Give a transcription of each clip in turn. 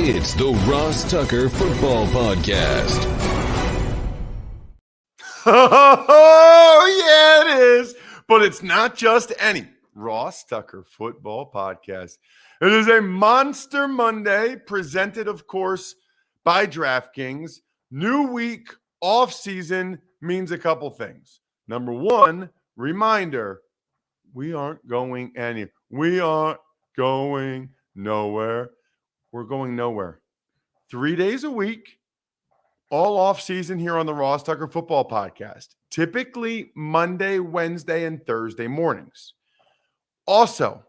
It's the Ross Tucker Football Podcast. Oh, yeah, it is. But it's not just any Ross Tucker Football Podcast. It is a Monster Monday presented, of course, by DraftKings. New week, off season means a couple things. Number one, reminder, we aren't going anywhere. We aren't going nowhere. We're going nowhere. 3 days a week, all off season here on the Ross Tucker Football Podcast. Typically Monday, Wednesday, and Thursday mornings. Also,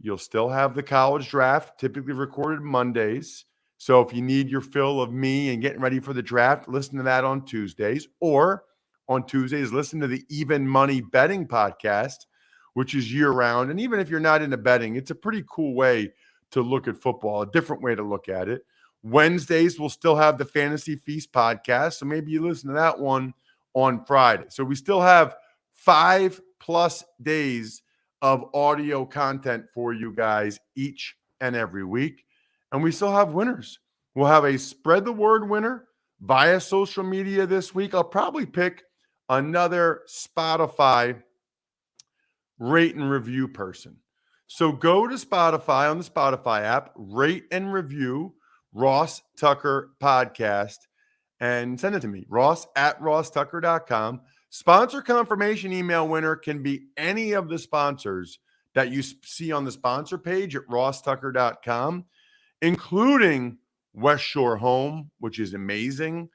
you'll still have the college draft, typically recorded Mondays. So if you need your fill of me and getting ready for the draft, listen to that on Tuesdays. Or on Tuesdays, listen to the Even Money Betting Podcast, which is year-round. And even if you're not into betting, it's a pretty cool way to look at football, a different way to look at it. Wednesdays, we'll still have the Fantasy Feast podcast. So maybe you listen to that one on Friday. So we still have 5+ days of audio content for you guys each and every week. And we still have winners. We'll have a spread the word winner via social media this week. I'll probably pick another Spotify rate and review person. So go to Spotify on the Spotify app, rate and review Ross Tucker Podcast, and send it to me, ross@rosstucker.com. Sponsor confirmation email winner can be any of the sponsors that you see on the sponsor page at rosstucker.com, including West Shore Home, which is amazing.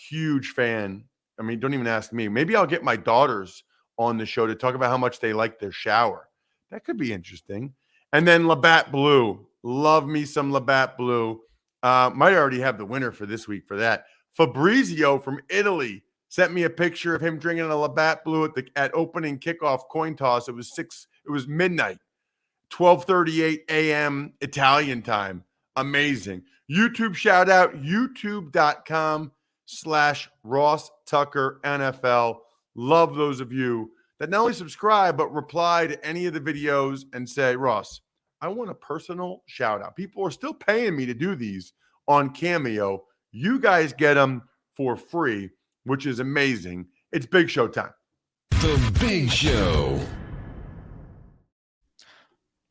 Huge fan. I mean, don't even ask me. Maybe I'll get my daughters on the show to talk about how much they like their shower. That could be interesting. And then Labatt Blue. Love me some Labatt Blue. Might already have the winner for this week for that. Fabrizio from Italy sent me a picture of him drinking a Labatt Blue at opening kickoff coin toss. It was midnight, 12:38 a.m. Italian time. Amazing. YouTube shout out, youtube.com/Ross Tucker NFL. Love those of you that not only subscribe, but reply to any of the videos and say, Ross, I want a personal shout out. People are still paying me to do these on Cameo. You guys get them for free, which is amazing. It's Big Show time. The Big Show.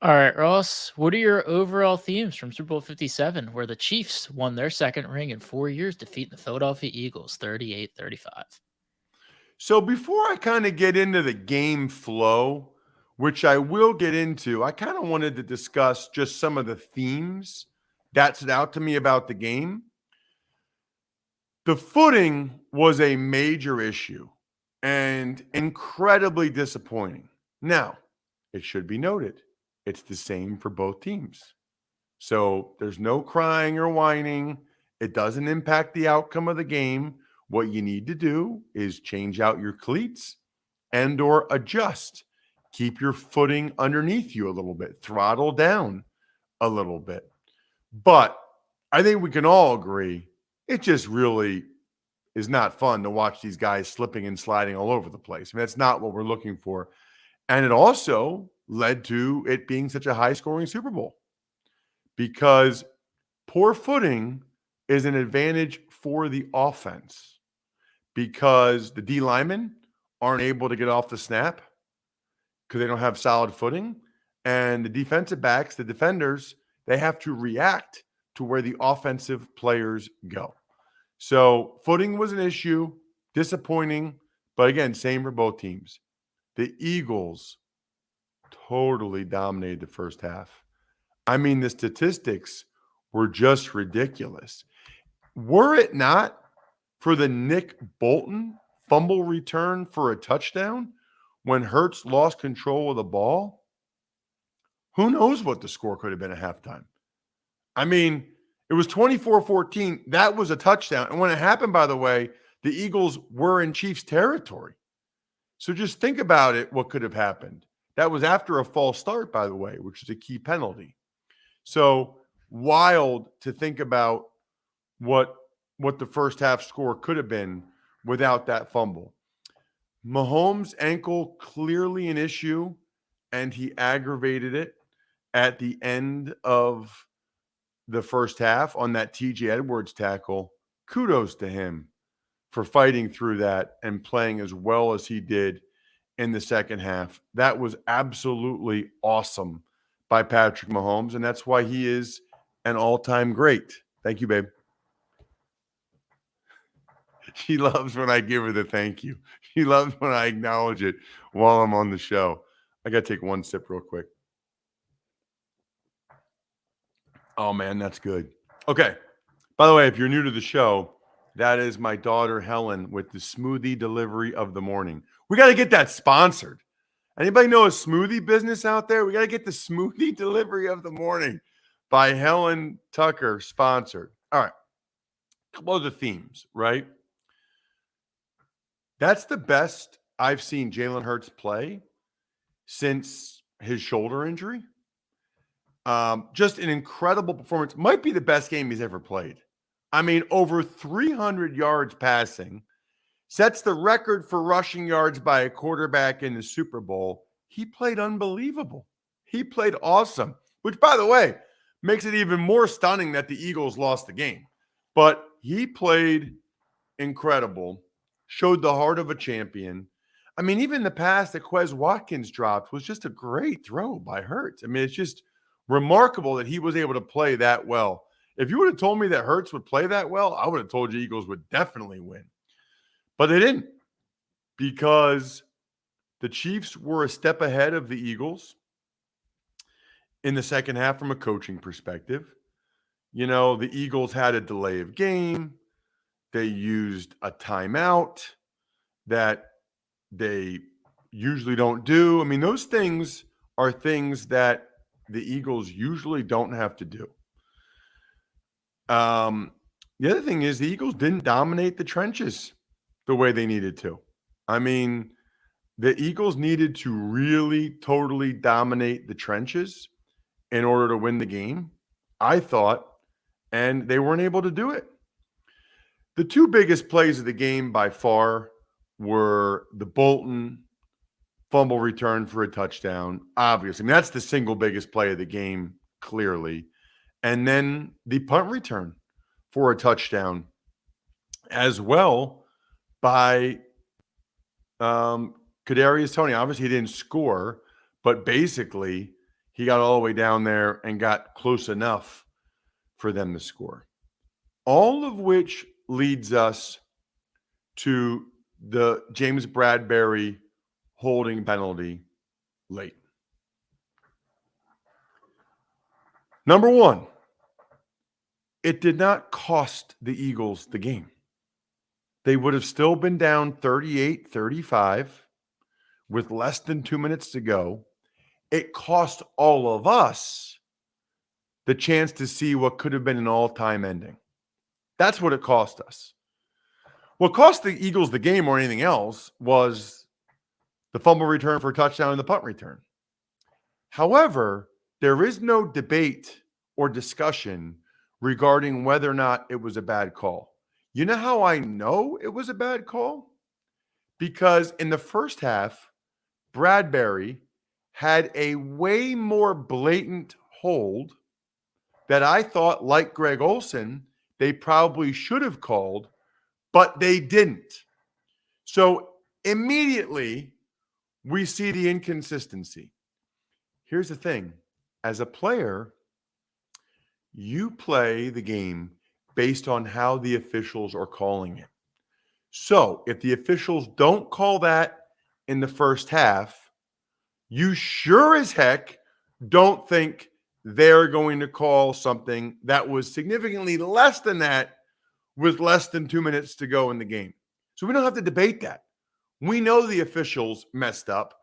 All right, Ross, what are your overall themes from Super Bowl 57, where the Chiefs won their second ring in 4 years, defeating the Philadelphia Eagles 38-35? So before I kind of get into the game flow, which I will get into, I kind of wanted to discuss just some of the themes that stood out to me about the game. The footing was a major issue and incredibly disappointing. Now, it should be noted, it's the same for both teams. So there's no crying or whining. It doesn't impact the outcome of the game. What you need to do is change out your cleats and or adjust. Keep your footing underneath you a little bit. Throttle down a little bit. But I think we can all agree it just really is not fun to watch these guys slipping and sliding all over the place. I mean, that's not what we're looking for. And it also led to it being such a high-scoring Super Bowl because poor footing is an advantage for the offense because the D linemen aren't able to get off the snap because they don't have solid footing. And the defensive backs, the defenders, they have to react to where the offensive players go. So footing was an issue, disappointing, but again, same for both teams. The Eagles totally dominated the first half. I mean, the statistics were just ridiculous. Were it not for the Nick Bolton fumble return for a touchdown when Hurts lost control of the ball, who knows what the score could have been at halftime. I mean, it was 24-14. That was a touchdown. And when it happened, by the way, the Eagles were in Chiefs territory. So just think about it, what could have happened. That was after a false start, by the way, which is a key penalty. So wild to think about what the first half score could have been without that fumble. Mahomes' ankle clearly an issue, and he aggravated it at the end of the first half on that TJ Edwards tackle, kudos to him for fighting through that and playing as well as he did in the second half. That was absolutely awesome by Patrick Mahomes, and that's why he is an all-time great. Thank you, babe. She loves when I give her the thank you. She loves when I acknowledge it while I'm on the show. I got to take one sip real quick. Oh, man, that's good. Okay. By the way, if you're new to the show, that is my daughter, Helen, with the smoothie delivery of the morning. We got to get that sponsored. Anybody know a smoothie business out there? We got to get the smoothie delivery of the morning by Helen Tucker sponsored. All right. A couple of the themes, right? That's the best I've seen Jalen Hurts play since his shoulder injury. Just an incredible performance. Might be the best game he's ever played. I mean, over 300 yards passing, sets the record for rushing yards by a quarterback in the Super Bowl. He played unbelievable. He played awesome, which, by the way, makes it even more stunning that the Eagles lost the game. But he played incredible, showed the heart of a champion. I mean, even the pass that Quez Watkins dropped was just a great throw by Hurts. I mean, it's just remarkable that he was able to play that well. If you would have told me that Hurts would play that well, I would have told you Eagles would definitely win. But they didn't, because the Chiefs were a step ahead of the Eagles in the second half from a coaching perspective. You know, the Eagles had a delay of game. They used a timeout that they usually don't do. I mean, those things are things that the Eagles usually don't have to do. The other thing is the Eagles didn't dominate the trenches the way they needed to. I mean, the Eagles needed to really totally dominate the trenches in order to win the game, I thought, and they weren't able to do it. The two biggest plays of the game by far were the Bolton fumble return for a touchdown, obviously. I mean, that's the single biggest play of the game, clearly. And then the punt return for a touchdown as well by Kadarius Toney. Obviously, he didn't score, but basically he got all the way down there and got close enough for them to score. All of which leads us to the James Bradbury holding penalty late. Number one, it did not cost the Eagles the game. They would have still been down 38-35 with less than 2 minutes to go. It cost all of us the chance to see what could have been an all-time ending. That's what it cost us. What cost the Eagles the game or anything else was the fumble return for a touchdown and the punt return. However, there is no debate or discussion regarding whether or not it was a bad call. You know how I know it was a bad call? Because in the first half, Bradbury had a way more blatant hold that I thought, like Greg Olsen, they probably should have called, but they didn't. So immediately, we see the inconsistency. Here's the thing. As a player, you play the game based on how the officials are calling it. So if the officials don't call that in the first half, you sure as heck don't think they're going to call something that was significantly less than that with less than 2 minutes to go in the game. So we don't have to debate that. We know the officials messed up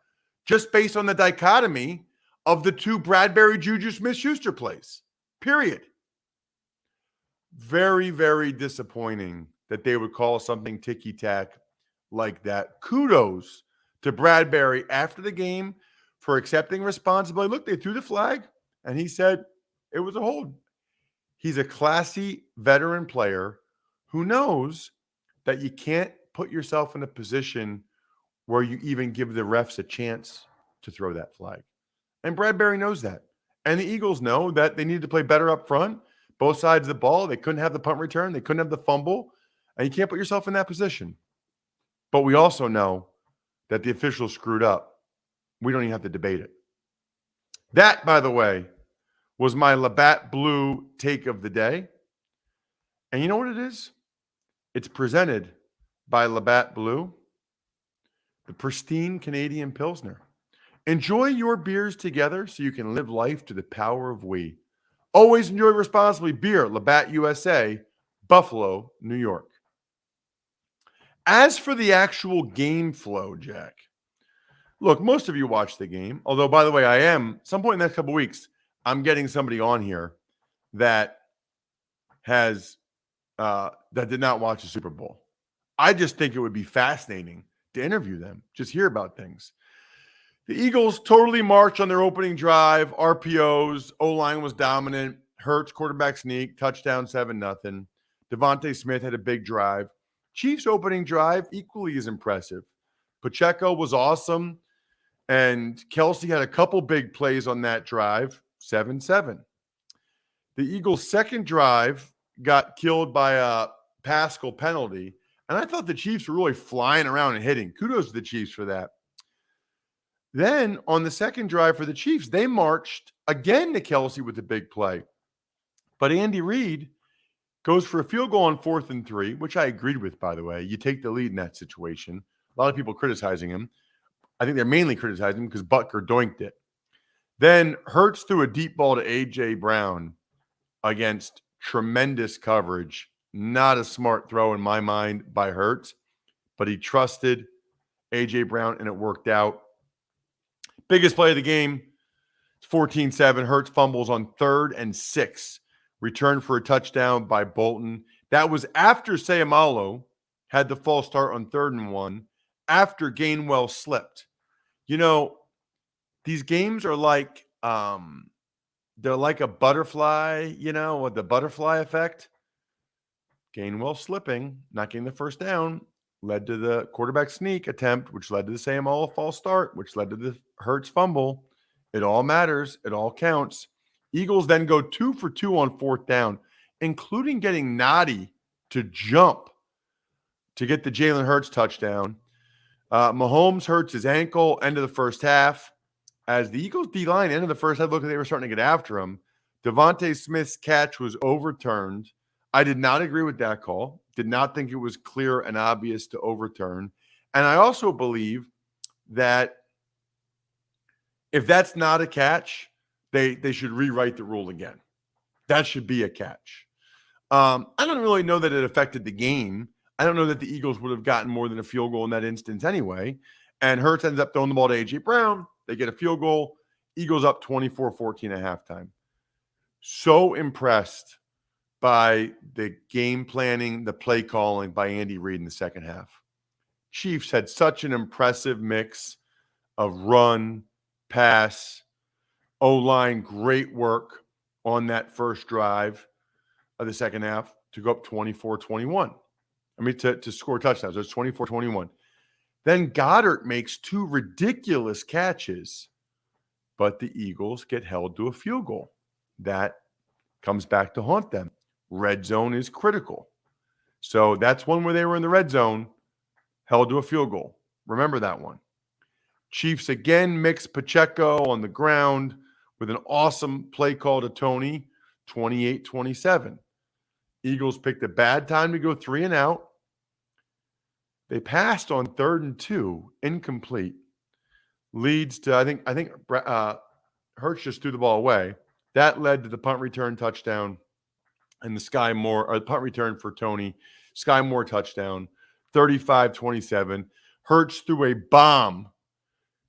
just based on the dichotomy of the two Bradbury Juju Smith-Schuster plays, period. Very, very disappointing that they would call something ticky-tack like that. Kudos to Bradbury after the game for accepting responsibility. Look, they threw the flag, and he said it was a hold. He's a classy veteran player who knows that you can't put yourself in a position where you even give the refs a chance to throw that flag. And Bradbury knows that. And the Eagles know that they need to play better up front both sides of the ball. They couldn't have the punt return. They couldn't have the fumble. And you can't put yourself in that position. But we also know that the officials screwed up. We don't even have to debate it. That, by the way, was my Labatt Blue take of the day. And you know what it is? It's presented by Labatt Blue, the pristine Canadian Pilsner. Enjoy your beers together so you can live life to the power of we. Always enjoy responsibly. Beer, Labatt USA, Buffalo, New York. As for the actual game flow, Jack, look, most of you watch the game. Although, by the way, some point in the next couple of weeks, I'm getting somebody on here that has that did not watch the Super Bowl. I just think it would be fascinating to interview them, just hear about things. The Eagles totally marched on their opening drive, RPOs, O-line was dominant, Hurts, quarterback sneak, touchdown 7-0. Devontae Smith had a big drive. Chiefs opening drive, equally as impressive. Pacheco was awesome, and Kelsey had a couple big plays on that drive, 7-7. The Eagles' second drive got killed by a Pascal penalty, and I thought the Chiefs were really flying around and hitting. Kudos to the Chiefs for that. Then on the second drive for the Chiefs, they marched again to Kelsey with a big play. But Andy Reid goes for a field goal on 4th and 3, which I agreed with, by the way. You take the lead in that situation. A lot of people criticizing him. I think they're mainly criticizing him because Butker doinked it. Then Hurts threw a deep ball to A.J. Brown against tremendous coverage. Not a smart throw in my mind by Hurts, but he trusted A.J. Brown, and it worked out. Biggest play of the game, 14-7. Hurts fumbles on 3rd and 6. Returned for a touchdown by Bolton. That was after Sayamalo had the false start on 3rd and 1, after Gainwell slipped. You know, these games are like they're like a butterfly, with the butterfly effect. Gainwell slipping, not getting the first down, led to the quarterback sneak attempt, which led to the Sayamalo false start, which led to the Hurts fumble. It all matters. It all counts. Eagles then go 2 for 2 on 4th down, including getting Noddy to jump to get the Jalen Hurts touchdown. Mahomes hurts his ankle, end of the first half. As the Eagles D-line, end of the first half, looked like they were starting to get after him. Devontae Smith's catch was overturned. I did not agree with that call. Did not think it was clear and obvious to overturn. And I also believe that if that's not a catch, they should rewrite the rule again. That should be a catch. I don't really know that it affected the game. I don't know that the Eagles would have gotten more than a field goal in that instance anyway. And Hurts ends up throwing the ball to A.J. Brown. They get a field goal. Eagles up 24-14 at halftime. So impressed by the game planning, the play calling by Andy Reid in the second half. Chiefs had such an impressive mix of run, pass, O-line, great work on that first drive of the second half to go up 24-21. To score touchdowns. It was 24-21. Then Goddard makes 2 ridiculous catches, but the Eagles get held to a field goal. That comes back to haunt them. Red zone is critical. So that's one where they were in the red zone, held to a field goal. Remember that one. Chiefs again mix Pacheco on the ground with an awesome play call to Tony, 28-27. Eagles picked a bad time to go 3 and out. They passed on 3rd and 2, incomplete. Leads to, I think Hurts just threw the ball away. That led to the punt return touchdown and the punt return for Tony. Sky Moore touchdown, 35-27. Hurts threw a bomb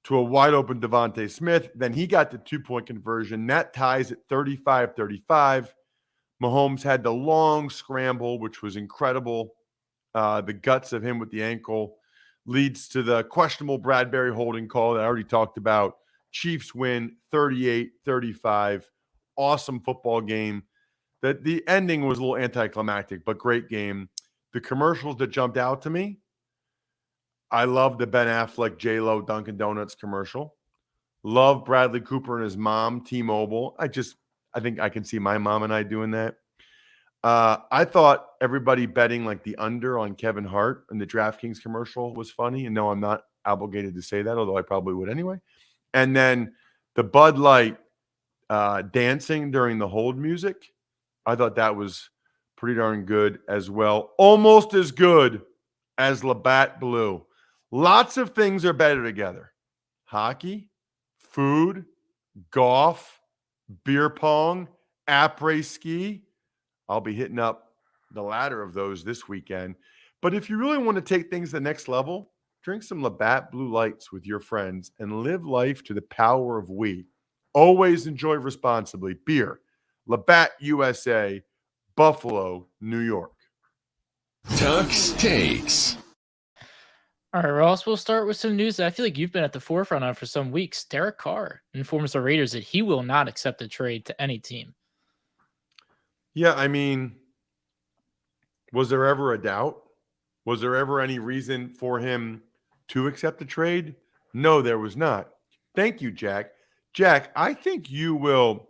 to a wide open Devontae Smith. Then he got the 2-point conversion. That ties at 35-35. Mahomes had the long scramble, which was incredible. The guts of him with the ankle leads to the questionable Bradbury holding call that I already talked about. Chiefs win 38-35. Awesome football game. The ending was a little anticlimactic, but great game. The commercials that jumped out to me, I love the Ben Affleck J-Lo Dunkin' Donuts commercial. Love Bradley Cooper and his mom, T-Mobile. I think I can see my mom and I doing that. I thought everybody betting like the under on Kevin Hart and the DraftKings commercial was funny. And no, I'm not obligated to say that, although I probably would anyway. And then the Bud Light dancing during the hold music, I thought that was pretty darn good as well. Almost as good as Labatt Blue. Lots of things are better together. Hockey, food, golf, beer pong, après ski. I'll be hitting up the latter of those this weekend. But if you really want to take things to the next level, drink some Labatt Blue Lights with your friends and live life to the power of we. Always enjoy responsibly. Beer, Labatt USA, Buffalo, New York. Tuck's Takes. All right, Ross, we'll start with some news that I feel like you've been at the forefront on for some weeks. Derek Carr informs the Raiders that he will not accept a trade to any team. Yeah, I mean, was there ever a doubt? Was there ever any reason for him to accept the trade? No, there was not. Thank you, Jack. Jack, I think you will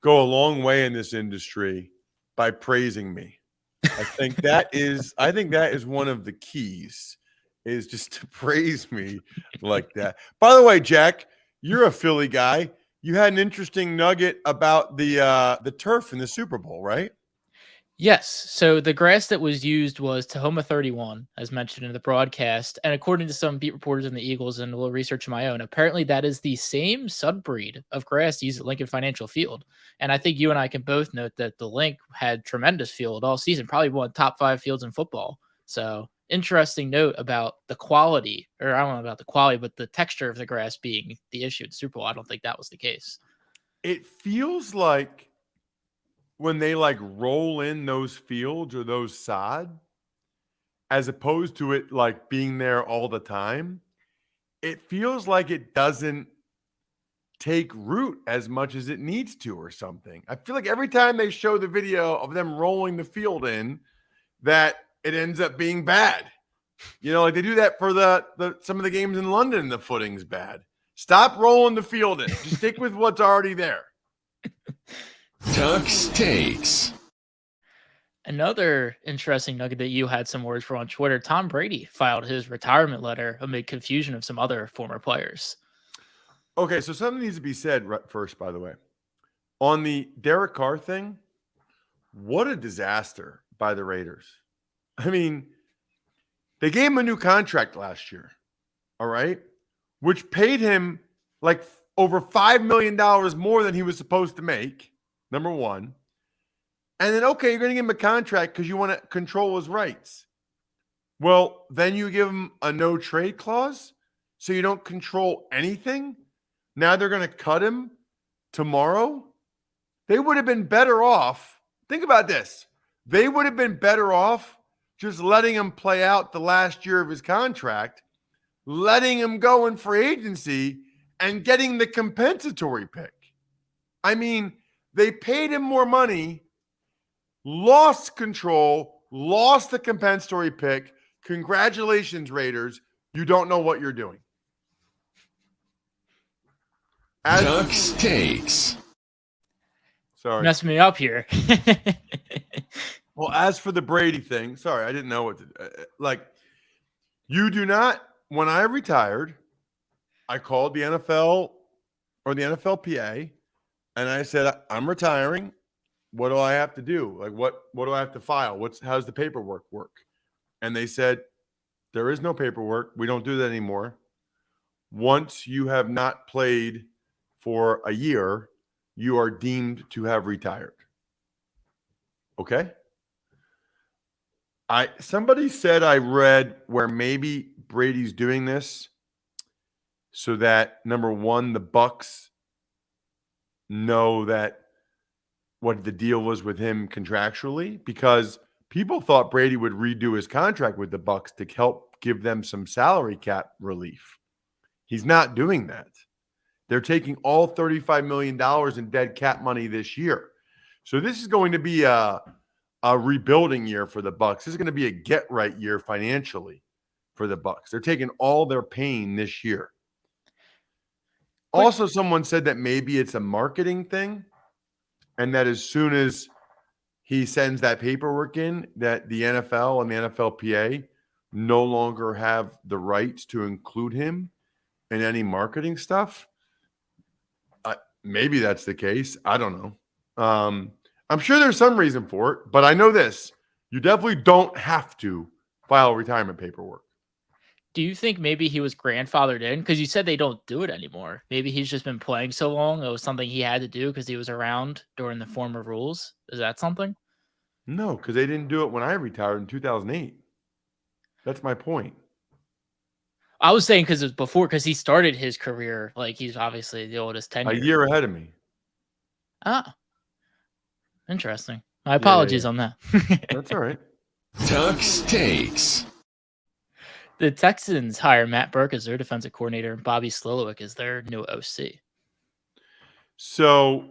go a long way in this industry by praising me. I think that is one of the keys, is just to praise me like that. By the way, Jack, you're a Philly guy. You had an interesting nugget about the turf in the Super Bowl, right? Yes. So the grass that was used was Tahoma 31, as mentioned in the broadcast. And according to some beat reporters in the Eagles and a little research of my own, apparently that is the same subbreed of grass used at Lincoln Financial Field. And I think you and I can both note that the Link had tremendous field all season, probably one of the top 5 fields in football. So interesting note about the quality, or I don't know about the quality, but the texture of the grass being the issue at Super Bowl. I don't think that was the case. It feels like when they like roll in those fields or those sod, as opposed to it like being there all the time, it feels like it doesn't take root as much as it needs to or something. I feel like every time they show the video of them rolling the field in, that it ends up being bad. You know, like they do that for the some of the games in London, the footing's bad. Stop rolling the field in. Just stick with what's already there. Tuck's Takes. Another interesting nugget that you had some words for on Twitter, Tom Brady filed his retirement letter amid confusion of some other former players. Okay, so something needs to be said first, by the way. On the Derek Carr thing, what a disaster by the Raiders. I mean, they gave him a new contract last year, all right, which paid him like over $5 million more than he was supposed to make, number one. And then, okay, you're going to give him a contract because you want to control his rights. Well, then you give him a no trade clause so you don't control anything. Now they're going to cut him tomorrow. They would have been better off. Think about this. They would have been better off just letting him play out the last year of his contract, letting him go in free agency, and getting the compensatory pick. I mean, they paid him more money, lost control, lost the compensatory pick. Congratulations, Raiders. You don't know what you're doing. Tuck's Takes. Sorry. Messing me up here. Well, as for the Brady thing, sorry, I didn't know what to like. You do not. When I retired, I called the NFL or the NFLPA, and I said, I'm retiring. What do I have to do? Like, what do I have to file? How's the paperwork work? And they said, there is no paperwork. We don't do that anymore. Once you have not played for a year, you are deemed to have retired. Okay? Somebody said I read where maybe Brady's doing this so that, number one, the Bucs know that what the deal was with him contractually, because people thought Brady would redo his contract with the Bucs to help give them some salary cap relief. He's not doing that. They're taking all $35 million in dead cap money this year. So this is going to be a rebuilding year for the Bucs. This is going to be a get right year financially for the Bucs. They're taking all their pain this year. Also, someone said that maybe it's a marketing thing, and that as soon as he sends that paperwork in that the NFL and the NFLPA no longer have the rights to include him in any marketing stuff. Maybe that's the case. I don't know. I'm sure there's some reason for it, but I know this. You definitely don't have to file retirement paperwork. Do you think maybe he was grandfathered in? Because you said they don't do it anymore. Maybe he's just been playing so long. It was something he had to do because he was around during the former rules. Is that something? No, because they didn't do it when I retired in 2008. That's my point. I was saying because it was before, because he started his career, like he's obviously the oldest A tenure. year ahead of me. Ah, interesting. My apologies on that. That's all right. Tux Takes. The Texans hire Matt Burke as their defensive coordinator and Bobby Slowik as their new OC. So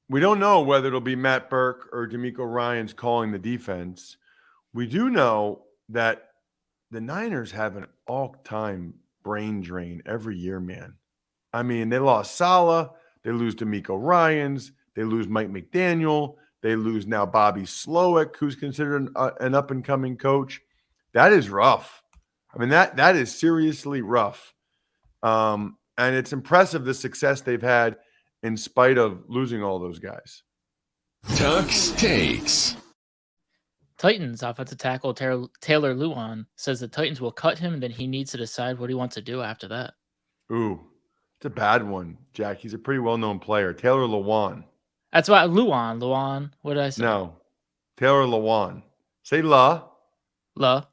we don't know whether it'll be Matt Burke or D'Amico Ryans calling the defense. We do know that the Niners have an all-time brain drain every year, man. I mean, they lost Saleh. They lose D'Amico Ryans. They lose Mike McDaniel. They lose now Bobby Slowik, who's considered an up-and-coming coach. That is rough. I mean, that is seriously rough. And it's impressive the success they've had in spite of losing all those guys. Tux Takes. Titans offensive tackle Taylor Lewan says the Titans will cut him, and then he needs to decide what he wants to do after that. Ooh, it's a bad one, Jack. He's a pretty well-known player. Taylor Lewan. That's why Lewan. What did I say? No, Taylor Lewan. Say la. La.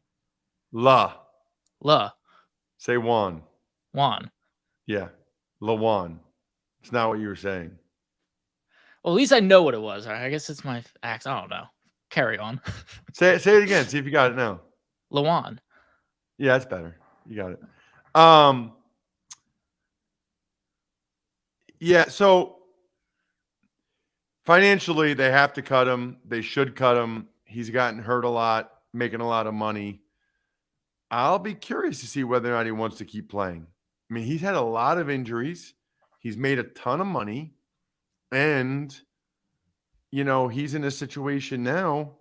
Say Juan. Juan. Yeah, Lewan. It's not what you were saying. Well, at least I know what it was. I guess it's my accent. I don't know. Carry on. Say it again. See if you got it now. Lewan. Yeah, that's better. You got it. Yeah, so financially, they have to cut him. They should cut him. He's gotten hurt a lot, making a lot of money. I'll be curious to see whether or not he wants to keep playing. I mean, he's had a lot of injuries. He's made a ton of money. And, he's in a situation now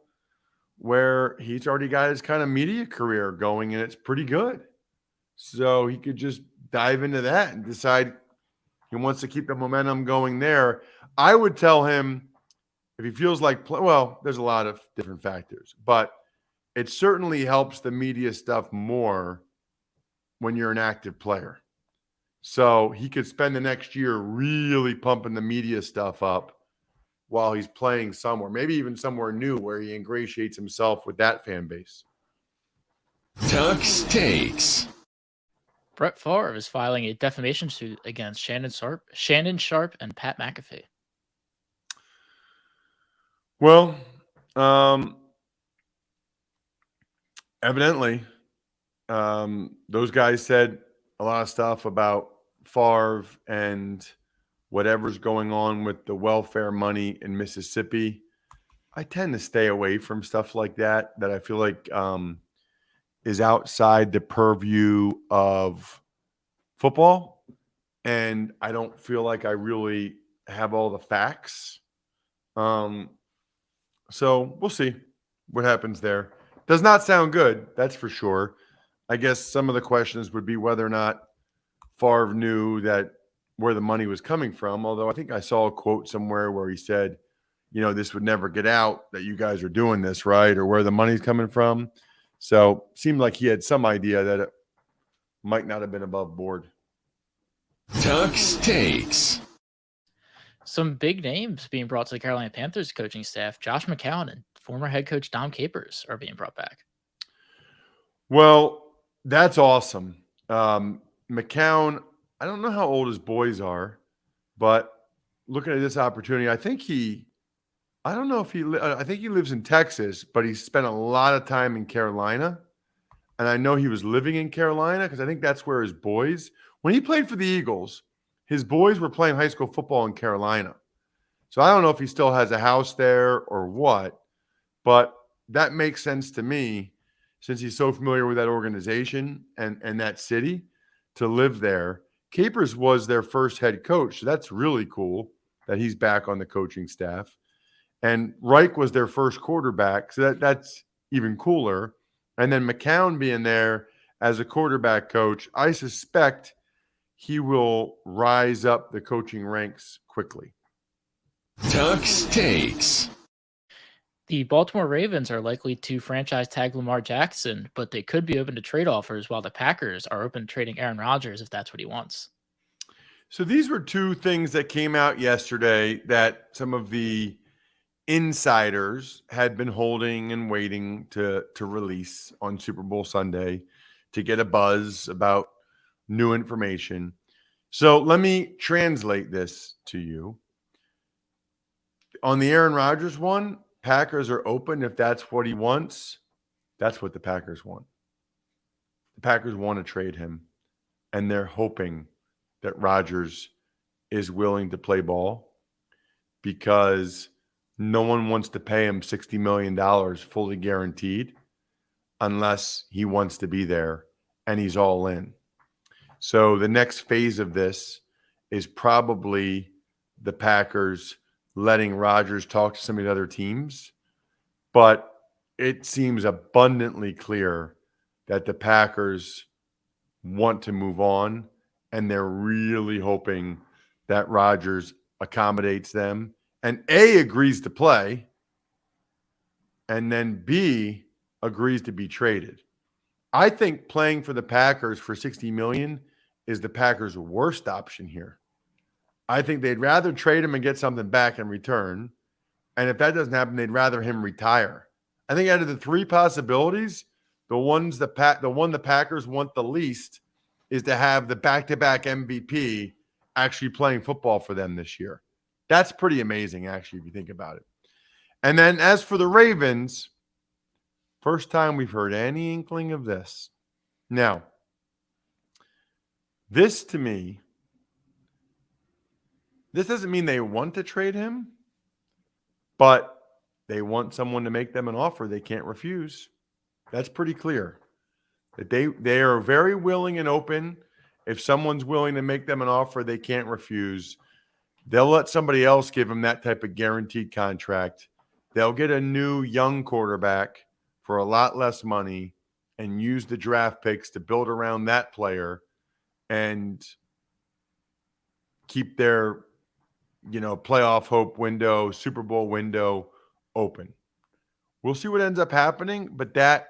where he's already got his kind of media career going, and it's pretty good. So he could just dive into that and decide he wants to keep the momentum going there. I would tell him if he feels like, there's a lot of different factors, but it certainly helps the media stuff more when you're an active player. So he could spend the next year really pumping the media stuff up while he's playing somewhere, maybe even somewhere new where he ingratiates himself with that fan base. Tux Takes. Brett Favre is filing a defamation suit against Shannon Sharp, and Pat McAfee. Well, evidently, those guys said a lot of stuff about Favre and whatever's going on with the welfare money in Mississippi. I tend to stay away from stuff like that I feel like is outside the purview of football. And I don't feel like I really have all the facts. So we'll see what happens there. Does not sound good, that's for sure. I guess some of the questions would be whether or not Favre knew that where the money was coming from, although I think I saw a quote somewhere where he said, this would never get out that you guys are doing this, right? Or where the money's coming from. So seemed like he had some idea that it might not have been above board. Tux Takes. Some big names being brought to the Carolina Panthers coaching staff. Josh McCown and former head coach Dom Capers are being brought back. Well, that's awesome. McCown, I don't know how old his boys are, but looking at this opportunity, I think he lives in Texas, but he spent a lot of time in Carolina. And I know he was living in Carolina because I think that's where his boys, when he played for the Eagles, his boys were playing high school football in Carolina. So I don't know if he still has a house there or what, but that makes sense to me since he's so familiar with that organization and that city to live there. Capers was their first head coach. So that's really cool that he's back on the coaching staff. And Reich was their first quarterback, so that's even cooler. And then McCown being there as a quarterback coach, I suspect he will rise up the coaching ranks quickly. Tuck's takes. The Baltimore Ravens are likely to franchise tag Lamar Jackson, but they could be open to trade offers, while the Packers are open to trading Aaron Rodgers if that's what he wants. So these were two things that came out yesterday that some of the insiders had been holding and waiting to release on Super Bowl Sunday to get a buzz about new information. So let me translate this to you. On the Aaron Rodgers one, Packers are open if that's what he wants. That's what the Packers want. The Packers want to trade him, and they're hoping that Rodgers is willing to play ball because no one wants to pay him $60 million fully guaranteed unless he wants to be there and he's all in. So the next phase of this is probably the Packers letting Rodgers talk to some of the other teams. But it seems abundantly clear that the Packers want to move on, and they're really hoping that Rodgers accommodates them and A, agrees to play, and then B, agrees to be traded. I think playing for the Packers for $60 million is the Packers' worst option here. I think they'd rather trade him and get something back in return. And if that doesn't happen, they'd rather him retire. I think out of the three possibilities, the one the Packers want the least is to have the back-to-back MVP actually playing football for them this year. That's pretty amazing, actually, if you think about it. And then as for the Ravens, first time we've heard any inkling of this. Now, this to me, this doesn't mean they want to trade him, but they want someone to make them an offer they can't refuse. That's pretty clear. That they are very willing and open. If someone's willing to make them an offer they can't refuse, they'll let somebody else give them that type of guaranteed contract. They'll get a new young quarterback for a lot less money and use the draft picks to build around that player and keep their, playoff hope window, Super Bowl window open. We'll see what ends up happening, but that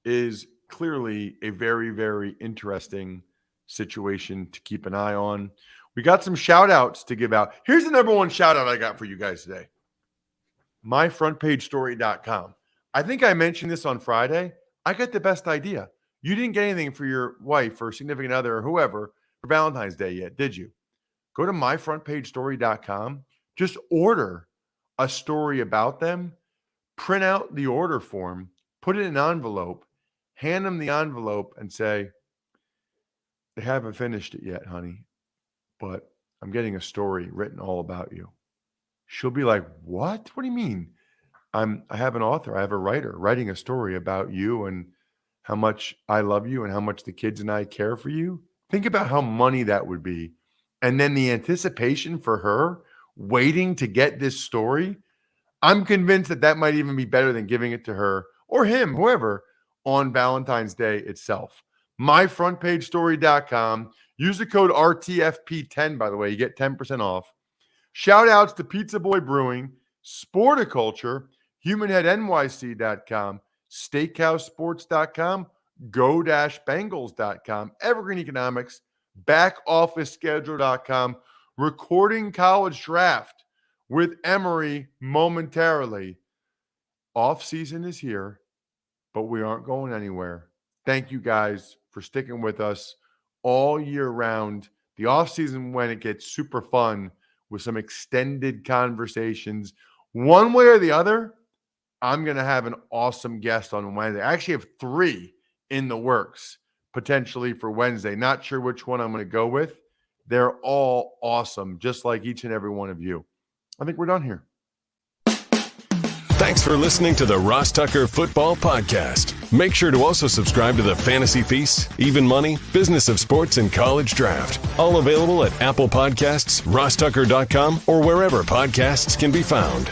is clearly a very, very interesting situation to keep an eye on. We got some shout outs to give out. Here's the number one shout out I got for you guys today. MyFrontPageStory.com. I think I mentioned this on Friday. I got the best idea. You didn't get anything for your wife or significant other or whoever for Valentine's Day yet, did you? Go to MyFrontPageStory.com. Just order a story about them. Print out the order form. Put it in an envelope. Hand them the envelope and say, they haven't finished it yet, honey, but I'm getting a story written all about you. She'll be like, what? What do you mean? I have an author. I have a writer writing a story about you and how much I love you and how much the kids and I care for you. Think about how money that would be. And then the anticipation for her waiting to get this story. I'm convinced that might even be better than giving it to her or him, whoever, on Valentine's Day itself. MyFrontPageStory.com. Use the code RTFP10, by the way. You get 10% off. Shout outs to Pizza Boy Brewing, Sporticulture, HumanHeadNYC.com, SteakhouseSports.com, Go-Bengals.com, Evergreen Economics, BackOfficeSchedule.com, Recording College Draft with Emory momentarily. Off season is here, but we aren't going anywhere. Thank you guys for sticking with us all year round. The off season when it gets super fun with some extended conversations. One way or the other, I'm going to have an awesome guest on Wednesday. I actually have 3 in the works potentially for Wednesday. Not sure which one I'm going to go with. They're all awesome, just like each and every one of you. I think we're done here. Thanks for listening to the Ross Tucker Football Podcast. Make sure to also subscribe to the Fantasy Feast, Even Money, Business of Sports, and College Draft. All available at Apple Podcasts, rosstucker.com, or wherever podcasts can be found.